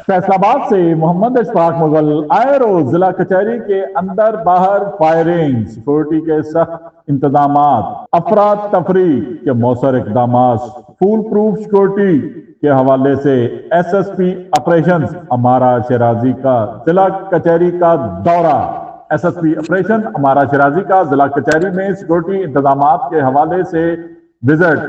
फैसला आबाद से मोहम्मद अशफाक मुगल आए रोज जिला कचहरी के अंदर बाहर फायरिंग, सिक्योरिटी के सख्त इंतजाम, अफराद तफरी के मौसर इकदाम, फूल प्रूफ सिक्योरिटी के हवाले से एसएसपी ऑपरेशन अमारा शिराजी का जिला कचहरी का दौरा। एसएसपी ऑपरेशन अमारा शिराजी का जिला कचहरी में सिक्योरिटी इंतजाम के हवाले से विजिट।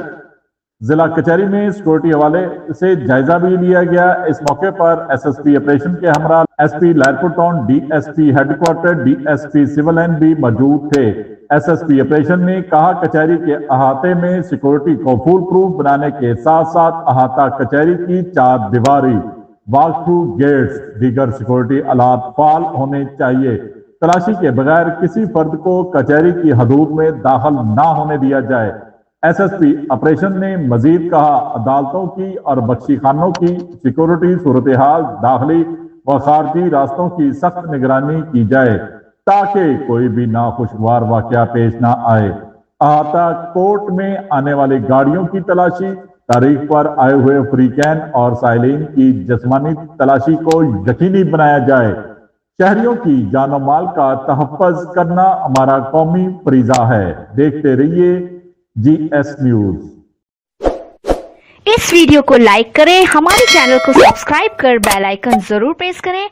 जिला कचहरी में सिक्योरिटी हवाले से जायजा भी लिया गया। इस मौके पर एसएसपी ऑपरेशन के हमरा SP Lyallpur town, DSP headquarter, DSP civil line भी मौजूद थे। एसएसपी ऑपरेशन ने कहा कचहरी के अहाते में सिक्योरिटी को फुल प्रूफ बनाने के साथ साथ अहाता कचहरी की चार दीवारी, वॉक थ्रू गेट्स, दीगर सिक्योरिटी आलात फाल होने चाहिए। तलाशी के बगैर किसी फर्द को कचहरी की हदूद में दाखिल ना होने दिया जाए। एसएसपी ऑपरेशन ने मजीद कहा अदालतों की और बख्शी खानों की सिक्योरिटी सूरत हाल, दाखिली व खारजी रास्तों की सख्त निगरानी की जाए ताकि कोई भी नाखुशगवार वाकया पेश ना आए। अहाता कोर्ट में आने वाली गाड़ियों की तलाशी, तारीख पर आए हुए फ्रीकैन और साइलिन की जिस्मानी तलाशी को यकीनी बनाया जाए। शहरियों की जानो माल का तहफ़्फ़ुज़ करना हमारा कौमी फरीज़ा है। देखते रहिए जीएस न्यूज। इस वीडियो को लाइक करें, हमारे चैनल को सब्सक्राइब कर बेल आइकन जरूर प्रेस करें